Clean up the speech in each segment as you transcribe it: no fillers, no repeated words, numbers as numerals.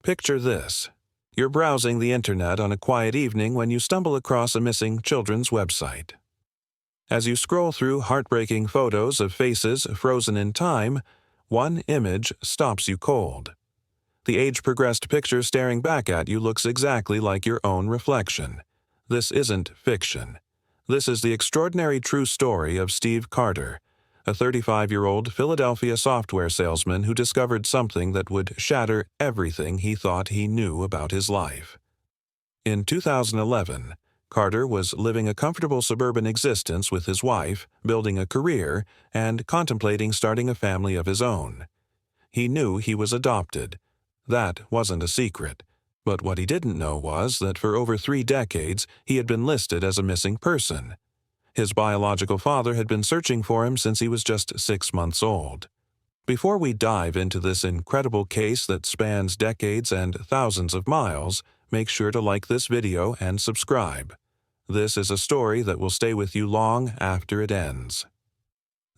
Picture this. You're browsing the internet on a quiet evening when you stumble across a missing children's website. As you scroll through heartbreaking photos of faces frozen in time, one image stops you cold. The age-progressed picture staring back at you looks exactly like your own reflection. This isn't fiction. This is the extraordinary true story of Steve Carter, a 35-year-old Philadelphia software salesman who discovered something that would shatter everything he thought he knew about his life. In 2011, Carter was living a comfortable suburban existence with his wife, building a career, and contemplating starting a family of his own. He knew he was adopted. That wasn't a secret. But what he didn't know was that for over 3 decades he had been listed as a missing person. His biological father had been searching for him since he was just 6 months old. Before we dive into this incredible case that spans decades and thousands of miles, make sure to like this video and subscribe. This is a story that will stay with you long after it ends.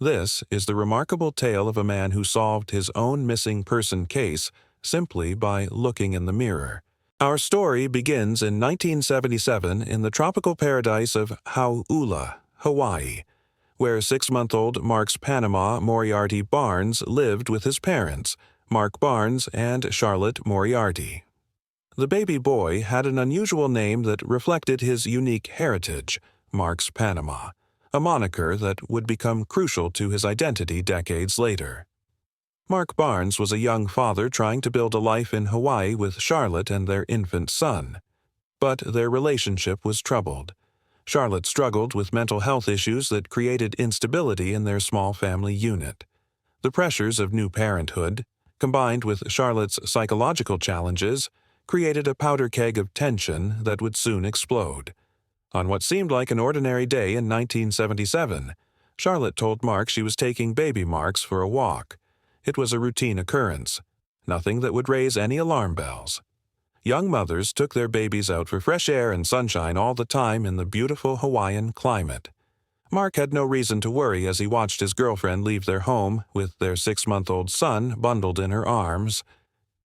This is the remarkable tale of a man who solved his own missing person case simply by looking in the mirror. Our story begins in 1977 in the tropical paradise of Hau'ula, Hawaii, where 6-month-old Marx Panama Moriarty Barnes lived with his parents, Mark Barnes and Charlotte Moriarty. The baby boy had an unusual name that reflected his unique heritage, Marx Panama, a moniker that would become crucial to his identity decades later. Mark Barnes was a young father trying to build a life in Hawaii with Charlotte and their infant son. But their relationship was troubled. Charlotte struggled with mental health issues that created instability in their small family unit. The pressures of new parenthood, combined with Charlotte's psychological challenges, created a powder keg of tension that would soon explode. On what seemed like an ordinary day in 1977, Charlotte told Mark she was taking baby Marx for a walk. It was a routine occurrence, nothing that would raise any alarm bells. Young mothers took their babies out for fresh air and sunshine all the time in the beautiful Hawaiian climate. Mark had no reason to worry as he watched his girlfriend leave their home with their 6-month-old son bundled in her arms.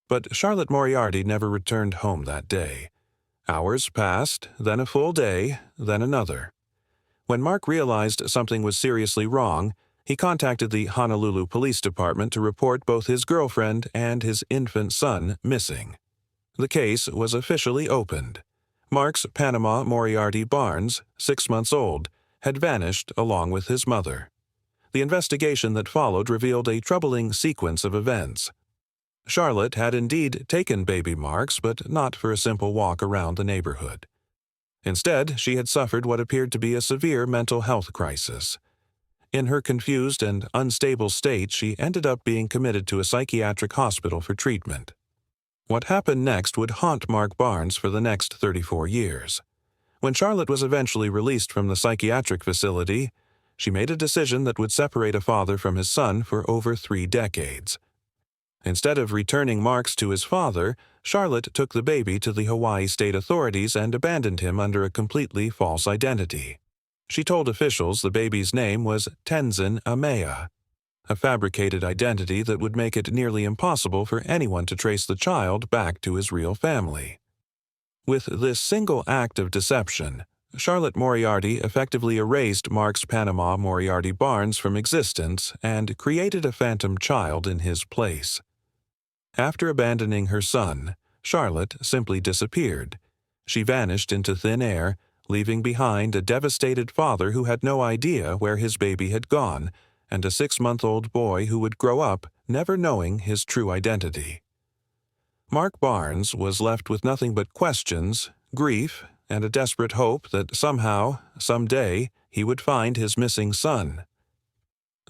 But Charlotte Moriarty never returned home that day. Hours passed, then a full day, then another. When Mark realized something was seriously wrong, he contacted the Honolulu Police Department to report both his girlfriend and his infant son missing. The case was officially opened. Marx Panama Moriarty Barnes, 6 months old, had vanished along with his mother. The investigation that followed revealed a troubling sequence of events. Charlotte had indeed taken baby Marx, but not for a simple walk around the neighborhood. Instead, she had suffered what appeared to be a severe mental health crisis. In her confused and unstable state, she ended up being committed to a psychiatric hospital for treatment. What happened next would haunt Mark Barnes for the next 34 years. When Charlotte was eventually released from the psychiatric facility, she made a decision that would separate a father from his son for over 3 decades. Instead of returning Marx to his father, Charlotte took the baby to the Hawaii state authorities and abandoned him under a completely false identity. She told officials the baby's name was Tenzin Amea, a fabricated identity that would make it nearly impossible for anyone to trace the child back to his real family. With this single act of deception, Charlotte Moriarty effectively erased Marx Panama Moriarty Barnes from existence and created a phantom child in his place. After abandoning her son, Charlotte simply disappeared. She vanished into thin air, leaving behind a devastated father who had no idea where his baby had gone, and a 6-month-old boy who would grow up never knowing his true identity. Mark Barnes was left with nothing but questions, grief, and a desperate hope that somehow, someday, he would find his missing son.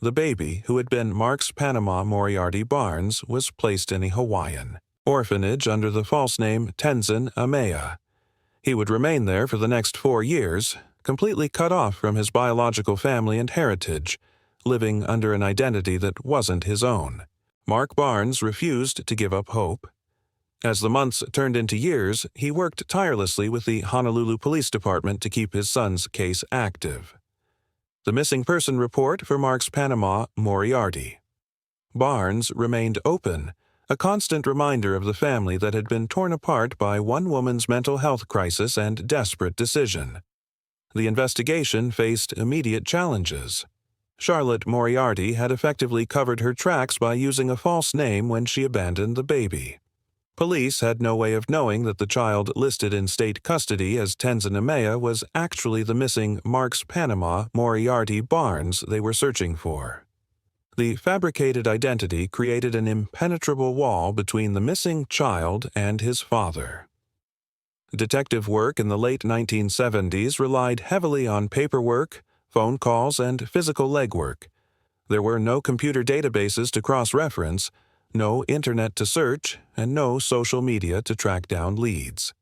The baby, who had been Marx Panama Moriarty Barnes, was placed in a Hawaiian orphanage under the false name Tenzin Amea. He would remain there for the next 4 years, completely cut off from his biological family and heritage, living under an identity that wasn't his own. Mark Barnes refused to give up hope. As the months turned into years, he worked tirelessly with the Honolulu Police Department to keep his son's case active. The missing person report for Marx Panama Moriarty. Barnes remained open, a constant reminder of the family that had been torn apart by one woman's mental health crisis and desperate decision. The investigation faced immediate challenges. Charlotte Moriarty had effectively covered her tracks by using a false name when she abandoned the baby. Police had no way of knowing that the child listed in state custody as Tenzin Amaya was actually the missing Marx Panama Moriarty Barnes they were searching for. The fabricated identity created an impenetrable wall between the missing child and his father. Detective work in the late 1970s relied heavily on paperwork, phone calls, and physical legwork. There were no computer databases to cross-reference, no internet to search, and no social media to track down leads.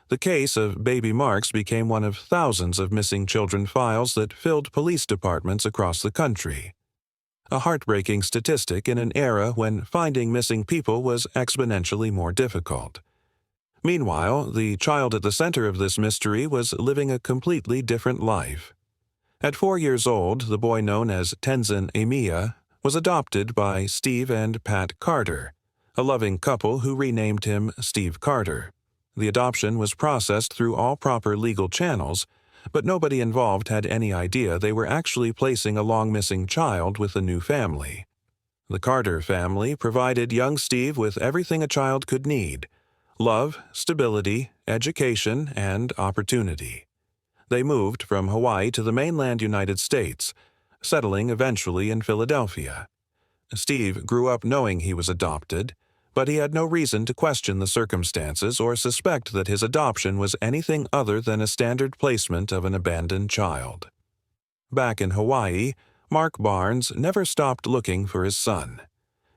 The case of Baby Marx became one of thousands of missing children files that filled police departments across the country. A heartbreaking statistic in an era when finding missing people was exponentially more difficult. Meanwhile, the child at the center of this mystery was living a completely different life. At 4 years old, the boy known as Tenzin Amaya was adopted by Steve and Pat Carter, a loving couple who renamed him Steve Carter. The adoption was processed through all proper legal channels, but nobody involved had any idea they were actually placing a long-missing child with a new family. The Carter family provided young Steve with everything a child could need: love, stability, education, and opportunity. They moved from Hawaii to the mainland United States, settling eventually in Philadelphia. Steve grew up knowing he was adopted, but he had no reason to question the circumstances or suspect that his adoption was anything other than a standard placement of an abandoned child. Back in Hawaii, Mark Barnes never stopped looking for his son.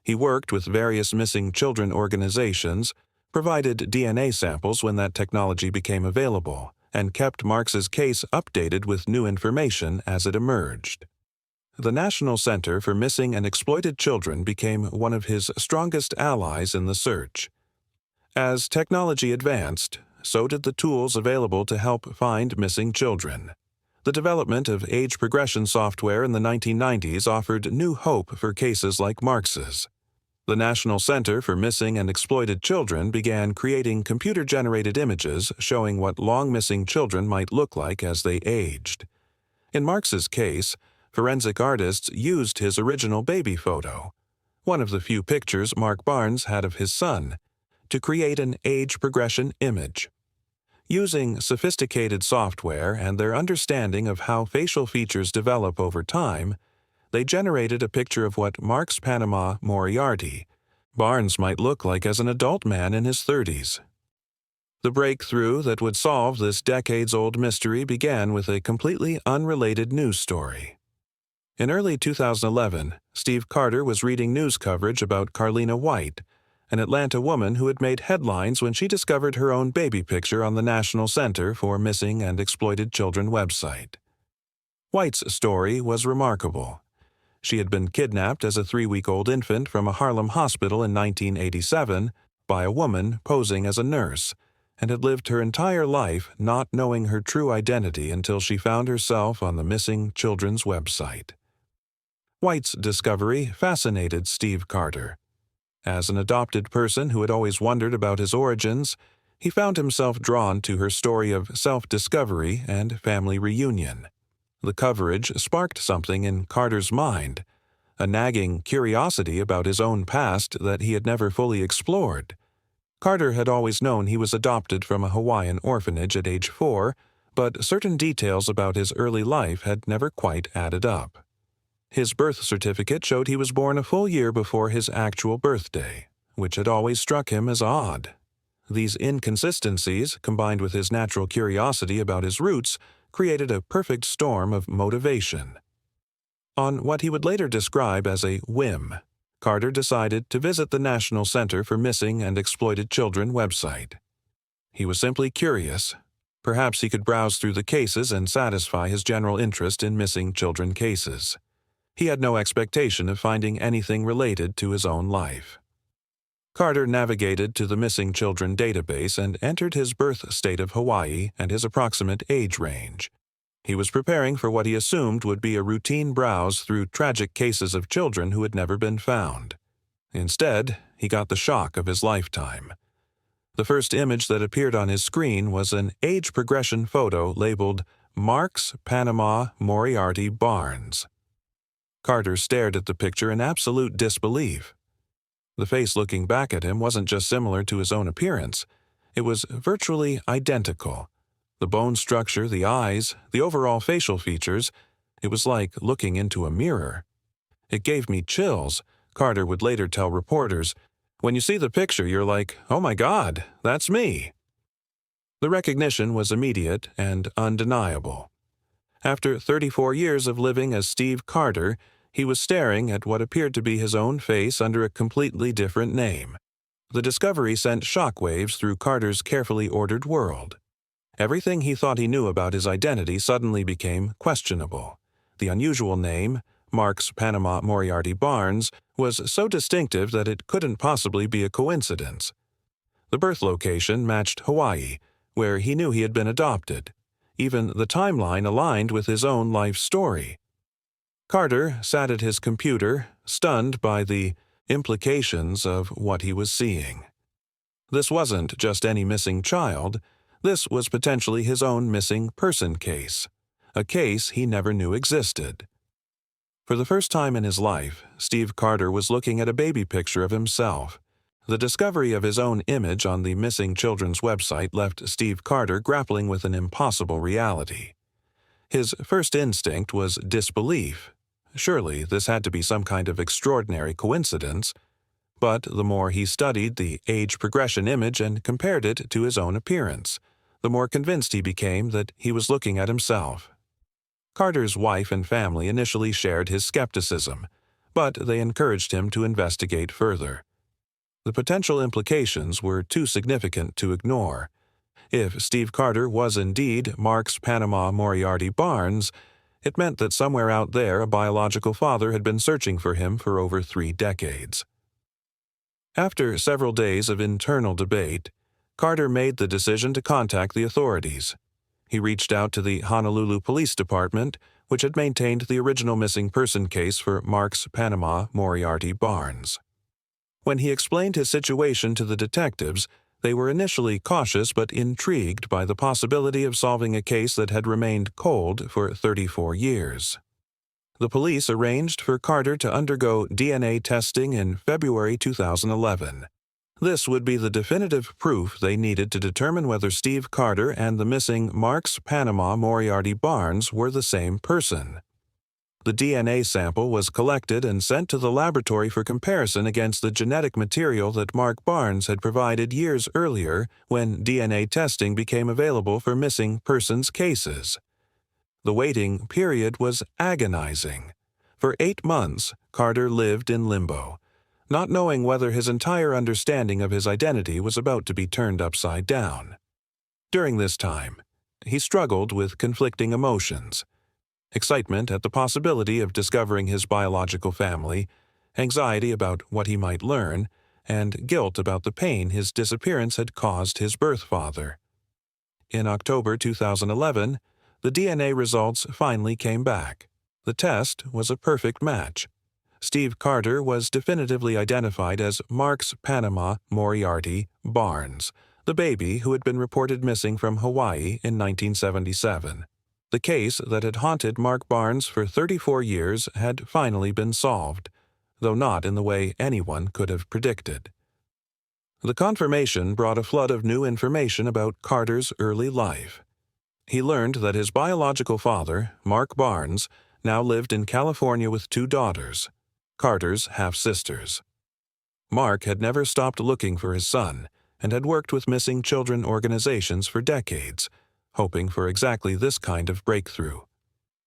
He worked with various missing children organizations, provided DNA samples when that technology became available, and kept Marx's case updated with new information as it emerged. The National Center for Missing and Exploited Children became one of his strongest allies in the search. As technology advanced, so did the tools available to help find missing children. The development of age progression software in the 1990s offered new hope for cases like Marx's. The National Center for Missing and Exploited Children began creating computer-generated images showing what long-missing children might look like as they aged. In Marx's case, forensic artists used his original baby photo, one of the few pictures Mark Barnes had of his son, to create an age progression image. Using sophisticated software and their understanding of how facial features develop over time, they generated a picture of what Marx Panama Moriarty Barnes might look like as an adult man in his 30s. The breakthrough that would solve this decades-old mystery began with a completely unrelated news story. In early 2011, Steve Carter was reading news coverage about Carlina White, an Atlanta woman who had made headlines when she discovered her own baby picture on the National Center for Missing and Exploited Children website. White's story was remarkable. She had been kidnapped as a 3-week-old infant from a Harlem hospital in 1987 by a woman posing as a nurse, and had lived her entire life not knowing her true identity until she found herself on the Missing Children's website. White's discovery fascinated Steve Carter. As an adopted person who had always wondered about his origins, he found himself drawn to her story of self-discovery and family reunion. The coverage sparked something in Carter's mind, a nagging curiosity about his own past that he had never fully explored. Carter had always known he was adopted from a Hawaiian orphanage at age 4, but certain details about his early life had never quite added up. His birth certificate showed he was born a full year before his actual birthday, which had always struck him as odd. These inconsistencies, combined with his natural curiosity about his roots, created a perfect storm of motivation. On what he would later describe as a whim, Carter decided to visit the National Center for Missing and Exploited Children website. He was simply curious. Perhaps he could browse through the cases and satisfy his general interest in missing children cases. He had no expectation of finding anything related to his own life. Carter navigated to the Missing Children database and entered his birth state of Hawaii and his approximate age range. He was preparing for what he assumed would be a routine browse through tragic cases of children who had never been found. Instead, he got the shock of his lifetime. The first image that appeared on his screen was an age progression photo labeled Marx Panama Moriarty Barnes. Carter stared at the picture in absolute disbelief. The face looking back at him wasn't just similar to his own appearance. It was virtually identical. The bone structure, the eyes, the overall facial features, it was like looking into a mirror. It gave me chills, Carter would later tell reporters. When you see the picture, you're like, oh my God, that's me. The recognition was immediate and undeniable. After 34 years of living as Steve Carter, he was staring at what appeared to be his own face under a completely different name. The discovery sent shockwaves through Carter's carefully ordered world. Everything he thought he knew about his identity suddenly became questionable. The unusual name, Marx Panama Moriarty Barnes, was so distinctive that it couldn't possibly be a coincidence. The birth location matched Hawaii, where he knew he had been adopted. Even the timeline aligned with his own life story. Carter sat at his computer, stunned by the implications of what he was seeing. This wasn't just any missing child. This was potentially his own missing person case, a case he never knew existed. For the first time in his life, Steve Carter was looking at a baby picture of himself. The discovery of his own image on the missing children's website left Steve Carter grappling with an impossible reality. His first instinct was disbelief. Surely this had to be some kind of extraordinary coincidence. But the more he studied the age progression image and compared it to his own appearance, the more convinced he became that he was looking at himself. Carter's wife and family initially shared his skepticism, but they encouraged him to investigate further. The potential implications were too significant to ignore. If Steve Carter was indeed Marx Panama Moriarty Barnes, it meant that somewhere out there a biological father had been searching for him for over 3 decades. After several days of internal debate, Carter made the decision to contact the authorities. He reached out to the Honolulu Police Department, which had maintained the original missing person case for Marx Panama Moriarty Barnes. When he explained his situation to the detectives, they were initially cautious but intrigued by the possibility of solving a case that had remained cold for 34 years. The police arranged for Carter to undergo DNA testing in February 2011. This would be the definitive proof they needed to determine whether Steve Carter and the missing Marx Panama Moriarty Barnes were the same person. The DNA sample was collected and sent to the laboratory for comparison against the genetic material that Mark Barnes had provided years earlier when DNA testing became available for missing persons cases. The waiting period was agonizing. For 8 months, Carter lived in limbo, not knowing whether his entire understanding of his identity was about to be turned upside down. During this time, he struggled with conflicting emotions: excitement at the possibility of discovering his biological family, anxiety about what he might learn, and guilt about the pain his disappearance had caused his birth father. In October 2011, the DNA results finally came back. The test was a perfect match. Steve Carter was definitively identified as Marx Panama Moriarty Barnes, the baby who had been reported missing from Hawaii in 1977. The case that had haunted Mark Barnes for 34 years had finally been solved, though not in the way anyone could have predicted. The confirmation brought a flood of new information about Carter's early life. He learned that his biological father, Mark Barnes, now lived in California with 2 daughters, Carter's half-sisters. Mark had never stopped looking for his son and had worked with missing children organizations for decades, hoping for exactly this kind of breakthrough.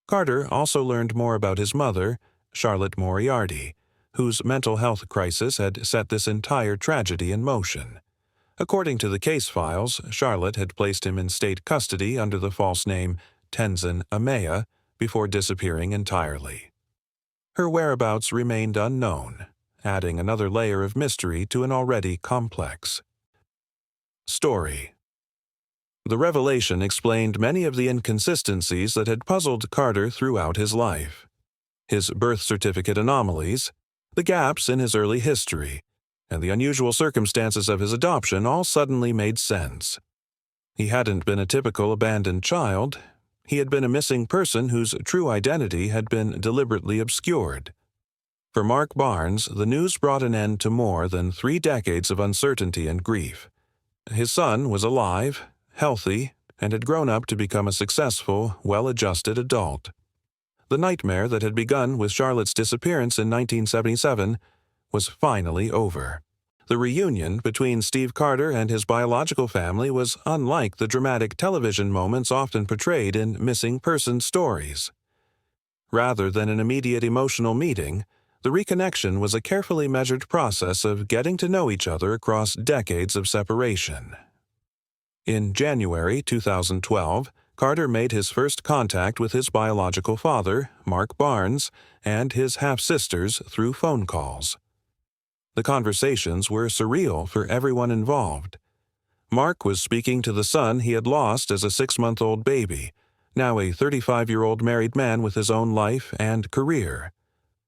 Carter also learned more about his mother, Charlotte Moriarty, whose mental health crisis had set this entire tragedy in motion. According to the case files, Charlotte had placed him in state custody under the false name Tenzin Amaya before disappearing entirely. Her whereabouts remained unknown, adding another layer of mystery to an already complex story. The revelation explained many of the inconsistencies that had puzzled Carter throughout his life: his birth certificate anomalies, the gaps in his early history, and the unusual circumstances of his adoption all suddenly made sense. He hadn't been a typical abandoned child. He had been a missing person whose true identity had been deliberately obscured. For Mark Barnes, the news brought an end to more than 3 decades of uncertainty and grief. His son was alive, healthy, and had grown up to become a successful, well-adjusted adult. The nightmare that had begun with Charlotte's disappearance in 1977 was finally over. The reunion between Steve Carter and his biological family was unlike the dramatic television moments often portrayed in missing person stories. Rather than an immediate emotional meeting, the reconnection was a carefully measured process of getting to know each other across decades of separation. In January 2012, Carter made his first contact with his biological father, Mark Barnes, and his half-sisters through phone calls. The conversations were surreal for everyone involved. Mark was speaking to the son he had lost as a 6-month-old baby, now a 35-year-old married man with his own life and career.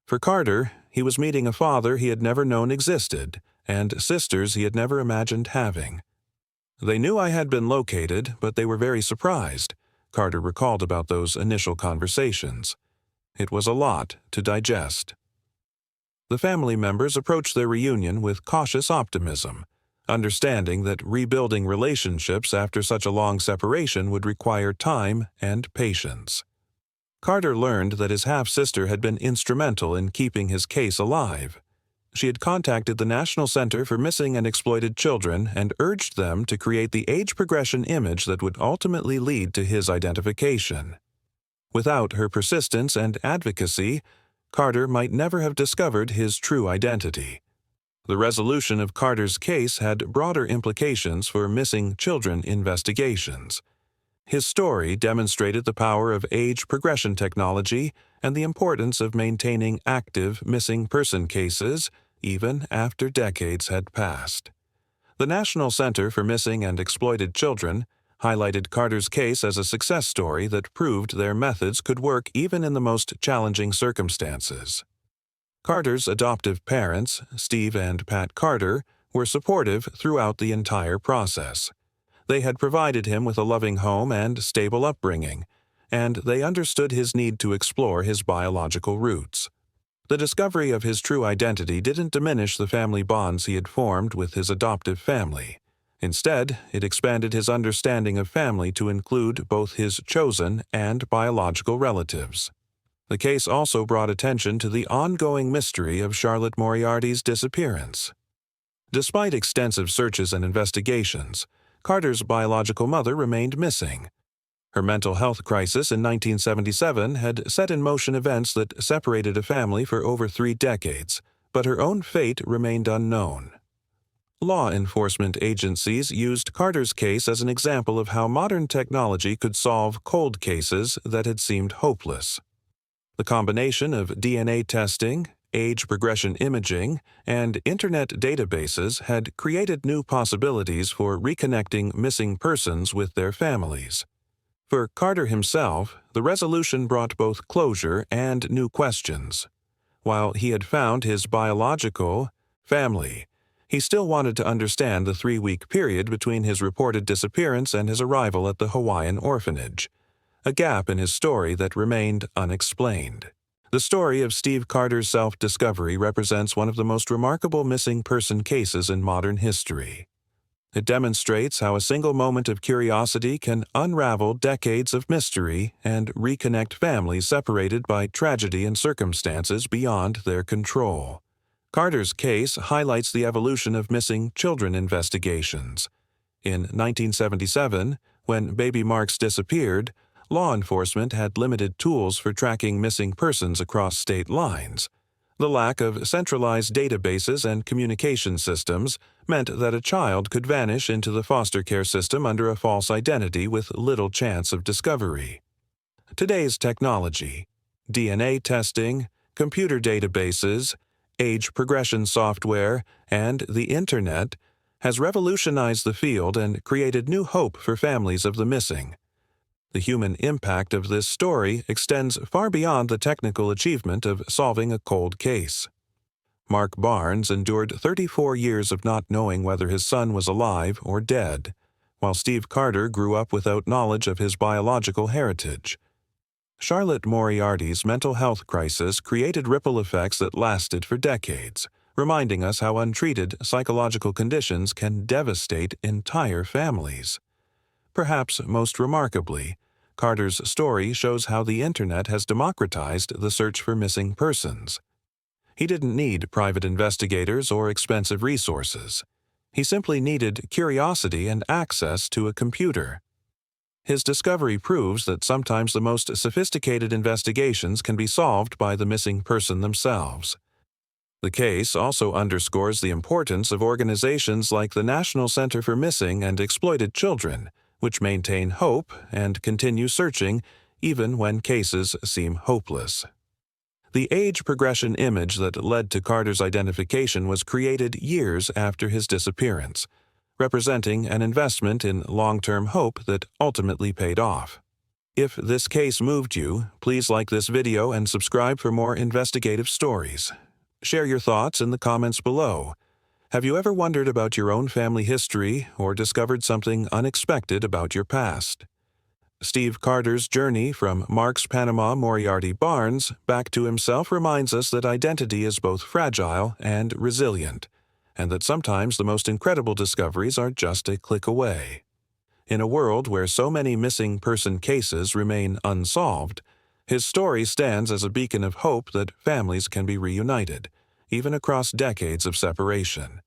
For Carter, he was meeting a father he had never known existed, and sisters he had never imagined having. "They knew I had been located, but they were very surprised," Carter recalled about those initial conversations. It was a lot to digest. The family members approached their reunion with cautious optimism, understanding that rebuilding relationships after such a long separation would require time and patience. Carter learned that his half-sister had been instrumental in keeping his case alive. She had contacted the National Center for Missing and Exploited Children and urged them to create the age progression image that would ultimately lead to his identification. Without her persistence and advocacy, Carter might never have discovered his true identity. The resolution of Carter's case had broader implications for missing children investigations. His story demonstrated the power of age progression technology and the importance of maintaining active missing person cases even after decades had passed. The National Center for Missing and Exploited Children highlighted Carter's case as a success story that proved their methods could work even in the most challenging circumstances. Carter's adoptive parents, Steve and Pat Carter, were supportive throughout the entire process. They had provided him with a loving home and stable upbringing, and they understood his need to explore his biological roots. The discovery of his true identity didn't diminish the family bonds he had formed with his adoptive family. Instead, it expanded his understanding of family to include both his chosen and biological relatives. The case also brought attention to the ongoing mystery of Charlotte Moriarty's disappearance. Despite extensive searches and investigations, Carter's biological mother remained missing. Her mental health crisis in 1977 had set in motion events that separated a family for over 3 decades, but her own fate remained unknown. Law enforcement agencies used Carter's case as an example of how modern technology could solve cold cases that had seemed hopeless. The combination of DNA testing, age progression imaging, and Internet databases had created new possibilities for reconnecting missing persons with their families. For Carter himself, the resolution brought both closure and new questions. While he had found his biological family, he still wanted to understand the 3-week period between his reported disappearance and his arrival at the Hawaiian orphanage, a gap in his story that remained unexplained. The story of Steve Carter's self-discovery represents one of the most remarkable missing person cases in modern history. It demonstrates how a single moment of curiosity can unravel decades of mystery and reconnect families separated by tragedy and circumstances beyond their control. Carter's case highlights the evolution of missing children investigations. In 1977, when baby Marx disappeared, law enforcement had limited tools for tracking missing persons across state lines. The lack of centralized databases and communication systems meant that a child could vanish into the foster care system under a false identity with little chance of discovery. Today's technology, DNA testing, computer databases, age progression software, and the Internet has revolutionized the field and created new hope for families of the missing. The human impact of this story extends far beyond the technical achievement of solving a cold case. Mark Barnes endured 34 years of not knowing whether his son was alive or dead, while Steve Carter grew up without knowledge of his biological heritage. Charlotte Moriarty's mental health crisis created ripple effects that lasted for decades, reminding us how untreated psychological conditions can devastate entire families. Perhaps most remarkably, Carter's story shows how the Internet has democratized the search for missing persons. He didn't need private investigators or expensive resources. He simply needed curiosity and access to a computer. His discovery proves that sometimes the most sophisticated investigations can be solved by the missing person themselves. The case also underscores the importance of organizations like the National Center for Missing and Exploited Children, which maintain hope and continue searching even when cases seem hopeless. The age progression image that led to Carter's identification was created years after his disappearance, representing an investment in long-term hope that ultimately paid off. If this case moved you, please like this video and subscribe for more investigative stories. Share your thoughts in the comments below. Have you ever wondered about your own family history or discovered something unexpected about your past? Steve Carter's journey from Marx Panama Moriarty Barnes back to himself reminds us that identity is both fragile and resilient, and that sometimes the most incredible discoveries are just a click away. In a world where so many missing person cases remain unsolved, his story stands as a beacon of hope that families can be reunited, even across decades of separation.